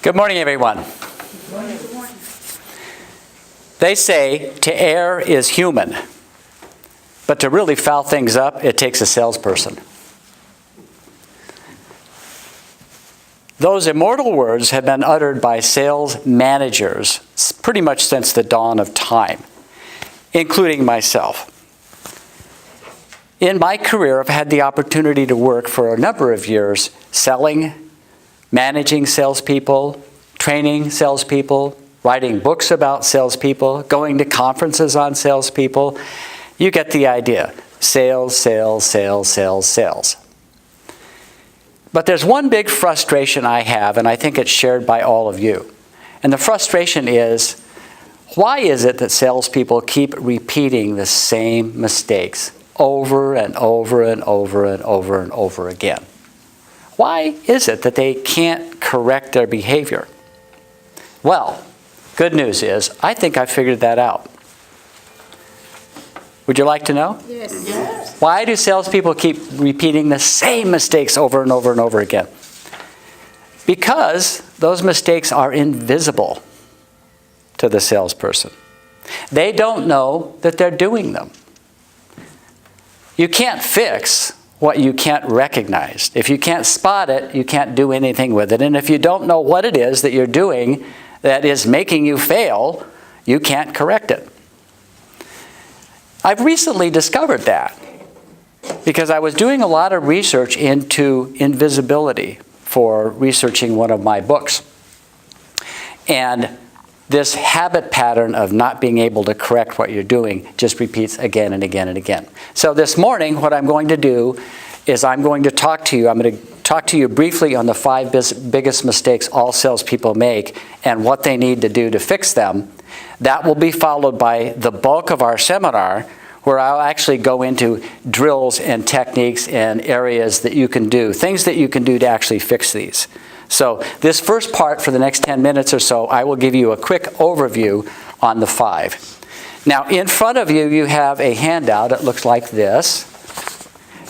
Good morning, everyone. Good morning. They say to err is human, but to really foul things up, it takes a salesperson. Those immortal words have been uttered by sales managers pretty much since the dawn of time, including myself. In my career, I've had the opportunity to work for a number of years selling, managing salespeople, training salespeople, writing books about salespeople, going to conferences on salespeople. You get the idea. Sales, sales, sales, sales, sales. But there's one big frustration I have, and I think it's shared by all of you. And the frustration is, why is it that salespeople keep repeating the same mistakes over and over and over and over and over again? Why is it that they can't correct their behavior? Well, good news is, I think I figured that out. Would you like to know? Yes. Why do salespeople keep repeating the same mistakes over and over and over again? Because those mistakes are invisible to the salesperson. They don't know that they're doing them. You can't fix what you can't recognize. If you can't spot it, you can't do anything with it. And if you don't know what it is that you're doing that is making you fail, you can't correct it. I've recently discovered that because I was doing a lot of research into invisibility for researching one of my books. And this habit pattern of not being able to correct what you're doing just repeats again and again and again. So this morning, what I'm going to do is I'm going to talk to you briefly on the 5 biggest mistakes all salespeople make and what they need to do to fix them. That will be followed by the bulk of our seminar, where I'll actually go into drills and techniques and areas that you can do, things that you can do to actually fix these. So this first part, for the next 10 minutes or so, I will give you a quick overview on the 5. Now, in front of you, you have a handout. It looks like this.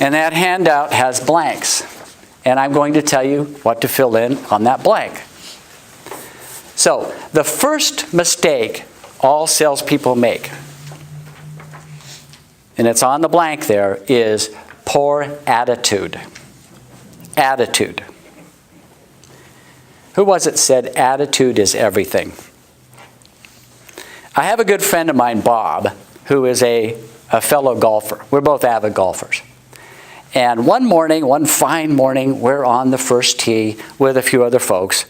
And that handout has blanks. And I'm going to tell you what to fill in on that blank. So, the first mistake all salespeople make, and it's on the blank there, is poor attitude. Attitude. Who was it said attitude is everything? I have a good friend of mine, Bob, who is a fellow golfer. We're both avid golfers. And one fine morning, we're on the first tee with a few other folks.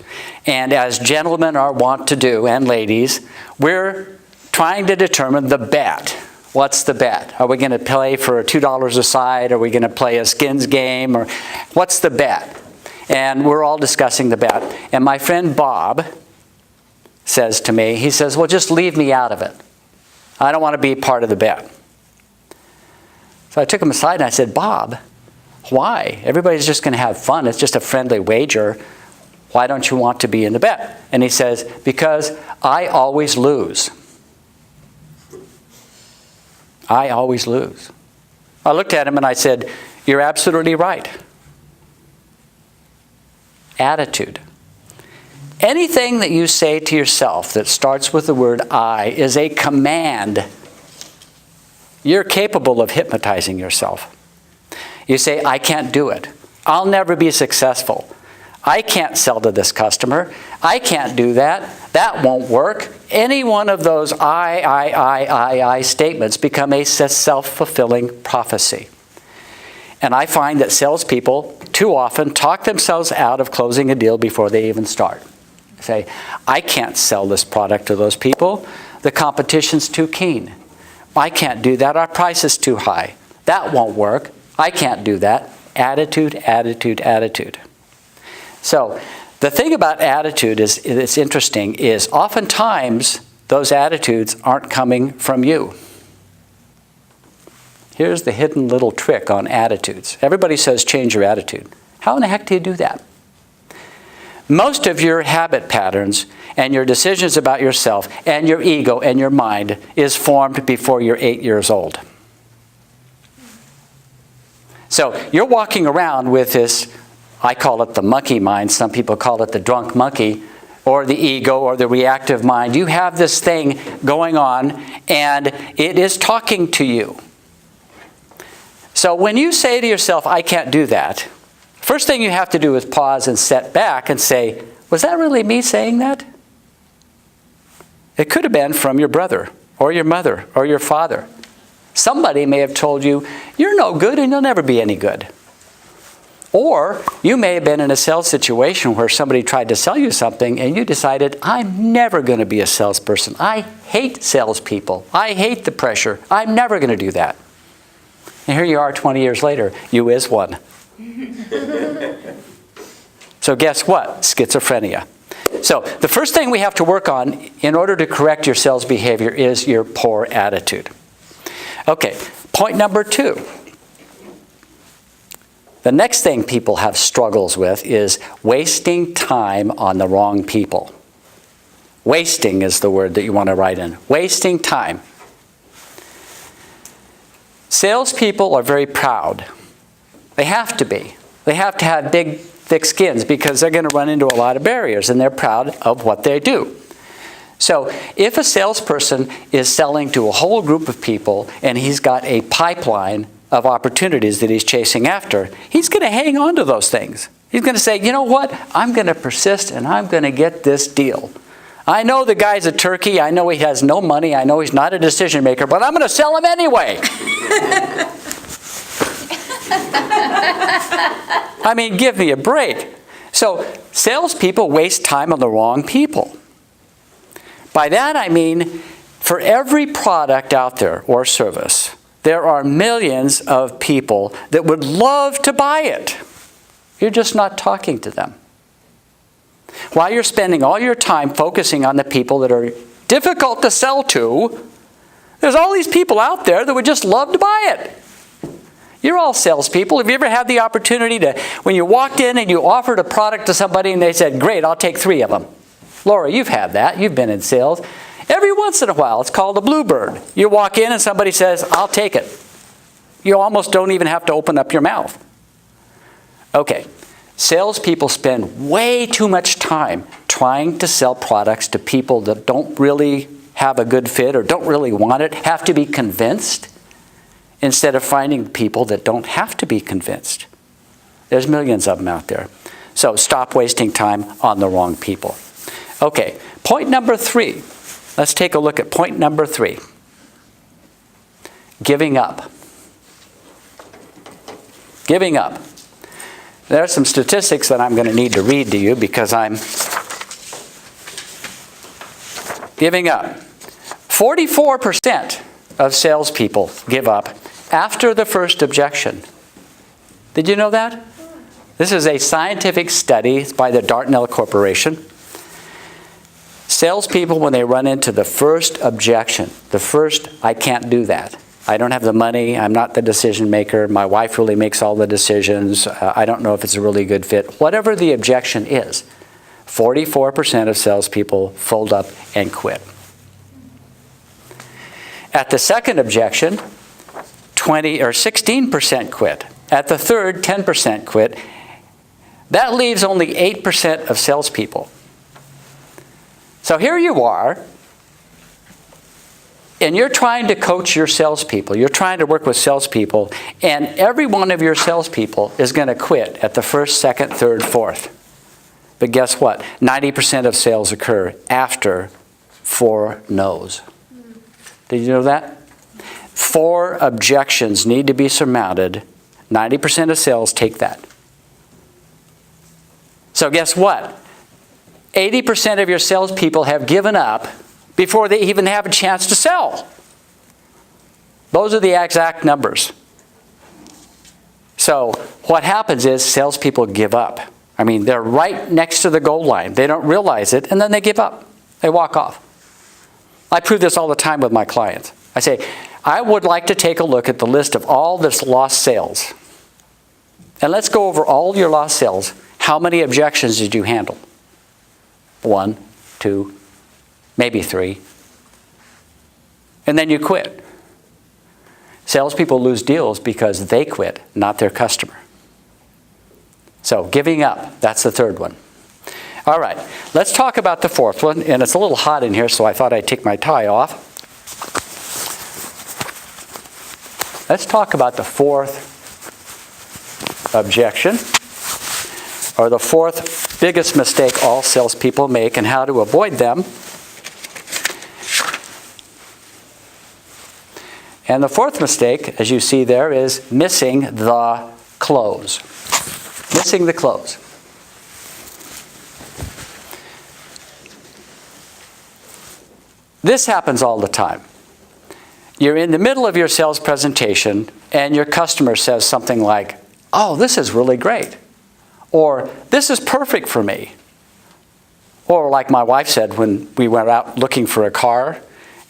And as gentlemen are wont to do, and ladies, we're trying to determine the bet. What's the bet? Are we going to play for $2 a side? Are we going to play a skins game? Or what's the bet? And we're all discussing the bet. And my friend Bob says to me, he says, well, just leave me out of it. I don't want to be part of the bet. So I took him aside and I said, Bob, why? Everybody's just going to have fun. It's just a friendly wager. Why don't you want to be in the bet? And he says, because I always lose. I always lose. I looked at him and I said, you're absolutely right. Attitude. Anything that you say to yourself that starts with the word I is a command. You're capable of hypnotizing yourself. You say, I can't do it. I'll never be successful. I can't sell to this customer. I can't do that. That won't work. Any one of those I statements become a self-fulfilling prophecy. And I find that salespeople too often talk themselves out of closing a deal before they even start. Say, I can't sell this product to those people. The competition's too keen. I can't do that. Our price is too high. That won't work. I can't do that. Attitude, attitude, attitude. So the thing about attitude is, it's interesting, is oftentimes those attitudes aren't coming from you. Here's the hidden little trick on attitudes. Everybody says change your attitude. How in the heck do you do that? Most of your habit patterns and your decisions about yourself and your ego and your mind is formed before you're 8 years old. So you're walking around with this, I call it the monkey mind, some people call it the drunk monkey, or the ego or the reactive mind. You have this thing going on, and it is talking to you. So when you say to yourself, I can't do that, first thing you have to do is pause and step back and say, was that really me saying that? It could have been from your brother or your mother or your father. Somebody may have told you, you're no good and you'll never be any good. Or you may have been in a sales situation where somebody tried to sell you something and you decided, I'm never going to be a salesperson. I hate salespeople. I hate the pressure. I'm never going to do that. And here you are 20 years later, you is one. So guess what? Schizophrenia. So the first thing we have to work on in order to correct your sales behavior is your poor attitude. Okay, point number 2. The next thing people have struggles with is wasting time on the wrong people. Wasting is the word that you want to write in. Wasting time. Salespeople are very proud. They have to be. They have to have big, thick skins because they're going to run into a lot of barriers, and they're proud of what they do. So if a salesperson is selling to a whole group of people and he's got a pipeline of opportunities that he's chasing after, he's going to hang on to those things. He's going to say, you know what? I'm going to persist and I'm going to get this deal. I know the guy's a turkey. I know he has no money. I know he's not a decision maker, but I'm going to sell him anyway. I mean, give me a break. So salespeople waste time on the wrong people. By that I mean, for every product out there or service, there are millions of people that would love to buy it. You're just not talking to them. While you're spending all your time focusing on the people that are difficult to sell to, there's all these people out there that would just love to buy it. You're all salespeople. Have you ever had the opportunity to, when you walked in and you offered a product to somebody and they said, great, I'll take 3 of them? Laura, you've had that. You've been in sales. Every once in a while, it's called a bluebird. You walk in and somebody says, I'll take it. You almost don't even have to open up your mouth. Okay. Salespeople spend way too much time trying to sell products to people that don't really have a good fit or don't really want it, have to be convinced, instead of finding people that don't have to be convinced. There's millions of them out there. So stop wasting time on the wrong people. Okay, point number 3. Let's take a look at point number 3. Giving up. Giving up. There are some statistics that I'm going to need to read to you because I'm giving up. 44% of salespeople give up after the first objection. Did you know that? This is a scientific study by the Dartnell Corporation. Salespeople, when they run into the first objection, the first, I can't do that. I don't have the money. I'm not the decision maker. My wife really makes all the decisions. I don't know if it's a really good fit. Whatever the objection is, 44% of salespeople fold up and quit. At the second objection, 16% quit. At the third, 10% quit. That leaves only 8% of salespeople. So here you are, and you're trying to coach your salespeople. You're trying to work with salespeople, and every one of your salespeople is going to quit at the first, second, third, fourth. But guess what? 90% of sales occur after 4 no's. Did you know that? 4 objections need to be surmounted. 90% of sales take that. So guess what? 80% of your salespeople have given up before they even have a chance to sell. Those are the exact numbers. So what happens is salespeople give up. I mean, they're right next to the goal line. They don't realize it, and then they give up. They walk off. I prove this all the time with my clients. I say, I would like to take a look at the list of all this lost sales. And let's go over all your lost sales. How many objections did you handle? 1, 2, maybe 3. And then you quit. Salespeople lose deals because they quit, not their customer. So giving up, that's the third one. All right, let's talk about the fourth one. And it's a little hot in here, so I thought I'd take my tie off. Let's talk about the fourth objection, or the fourth biggest mistake all salespeople make and how to avoid them. And the fourth mistake, as you see there, is missing the close. Missing the close. This happens all the time. You're in the middle of your sales presentation and your customer says something like, "Oh, this is really great," or "This is perfect for me." Or like my wife said when we went out looking for a car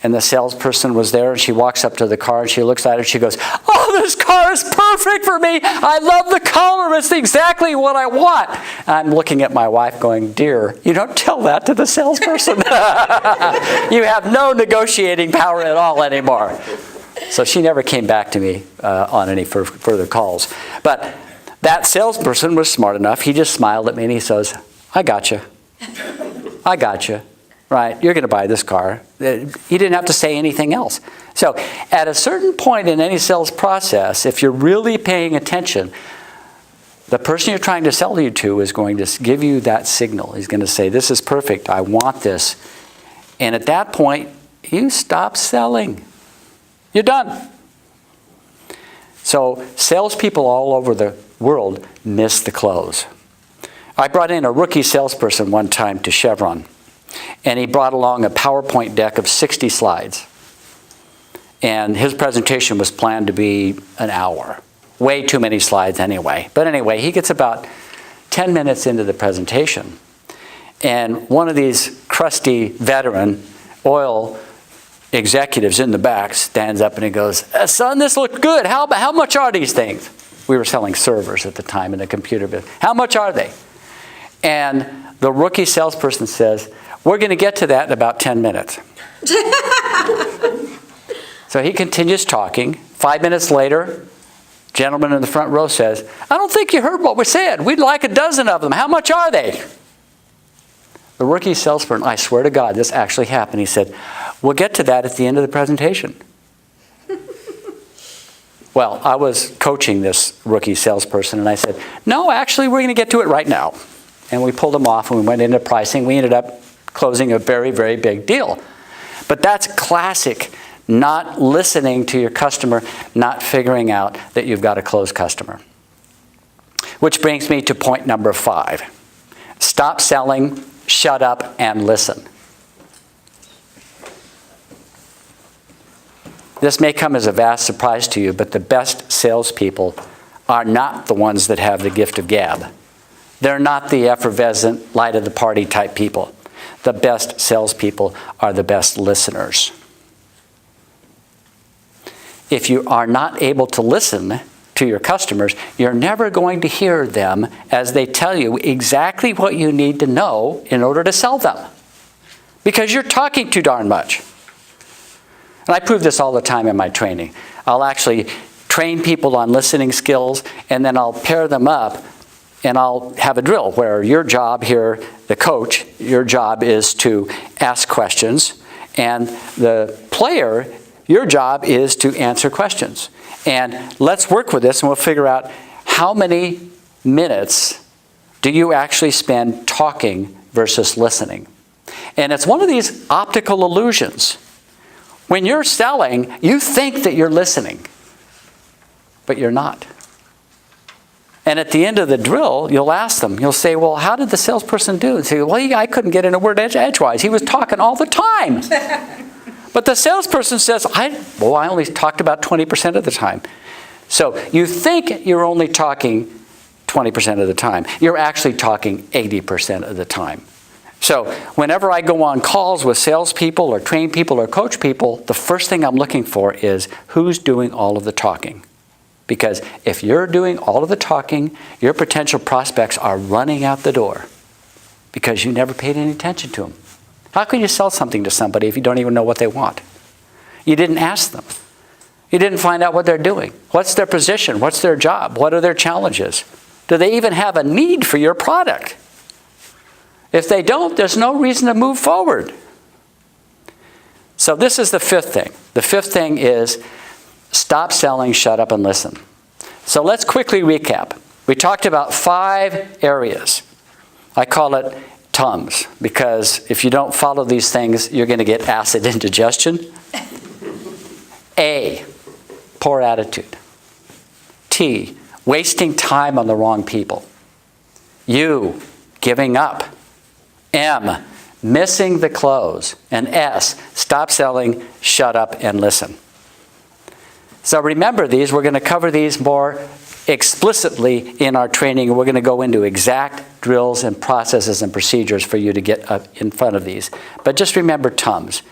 and the salesperson was there and she walks up to the car and she looks at it and she goes, "Oh, this car is perfect for me. I love the color. It's exactly what I want." I'm looking at my wife going, "Dear, you don't tell that to the salesperson." You have no negotiating power at all anymore. So she never came back to me on any further calls. But that salesperson was smart enough. He just smiled at me and he says, "I got you. I got you. Right, you're going to buy this car." He didn't have to say anything else. So at a certain point in any sales process, if you're really paying attention, the person you're trying to sell you to is going to give you that signal. He's going to say, "This is perfect. I want this." And at that point, you stop selling. You're done. So salespeople all over the world miss the close. I brought in a rookie salesperson one time to Chevron. And he brought along a PowerPoint deck of 60 slides. And his presentation was planned to be an hour. Way too many slides anyway. But anyway, he gets about 10 minutes into the presentation. And one of these crusty veteran oil executives in the back stands up and he goes, "Son, this looks good. How much are these things?" We were selling servers at the time in the computer business. "How much are they?" And the rookie salesperson says, "We're going to get to that in about 10 minutes. So he continues talking. 5 minutes later, gentleman in the front row says, "I don't think you heard what we said. We'd like a dozen of them. How much are they?" The rookie salesperson, I swear to God, this actually happened. He said, "We'll get to that at the end of the presentation." Well, I was coaching this rookie salesperson, and I said, "No, actually, we're going to get to it right now." And we pulled him off, and we went into pricing. We ended up closing a very, very big deal. But that's classic, not listening to your customer, not figuring out that you've got a closed customer. Which brings me to point number 5. Stop selling, shut up, and listen. This may come as a vast surprise to you, but the best salespeople are not the ones that have the gift of gab. They're not the effervescent, light of the party type people. The best salespeople are the best listeners. If you are not able to listen to your customers, you're never going to hear them as they tell you exactly what you need to know in order to sell them. Because you're talking too darn much. And I prove this all the time in my training. I'll actually train people on listening skills, and then I'll pair them up, and I'll have a drill where your job here, the coach, your job is to ask questions, and the player, your job is to answer questions. And let's work with this, and we'll figure out how many minutes do you actually spend talking versus listening. And it's one of these optical illusions. When you're selling, you think that you're listening, but you're not. And at the end of the drill, you'll ask them, you'll say, "Well, how did the salesperson do?" And say, "Well, I couldn't get in a word edgewise. He was talking all the time." But the salesperson says, I only talked about 20% of the time. So you think you're only talking 20% of the time. You're actually talking 80% of the time. So whenever I go on calls with salespeople or train people or coach people, the first thing I'm looking for is who's doing all of the talking. Because if you're doing all of the talking, your potential prospects are running out the door because you never paid any attention to them. How can you sell something to somebody if you don't even know what they want? You didn't ask them. You didn't find out what they're doing. What's their position? What's their job? What are their challenges? Do they even have a need for your product? If they don't, there's no reason to move forward. So this is the fifth thing. The fifth thing is stop selling, shut up, and listen. So let's quickly recap. We talked about 5 areas. I call it TUMS, because if you don't follow these things, you're going to get acid indigestion. A, poor attitude. T, wasting time on the wrong people. U, giving up. M, missing the close. And S, stop selling, shut up, and listen. So remember these. We're going to cover these more explicitly in our training. We're going to go into exact drills and processes and procedures for you to get up in front of these. But just remember TUMS.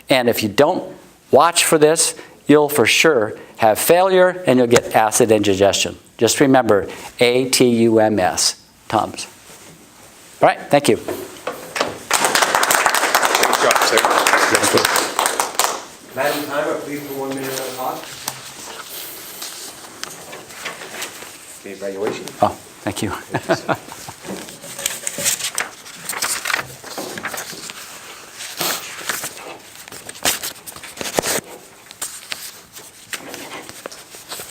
And if you don't watch for this, you'll for sure have failure and you'll get acid indigestion. Just remember ATUMS, TUMS. All right, thank you. Good job, sir. Madam Timer, please for 1 minute on the clock. Okay, evaluation. Oh, thank you.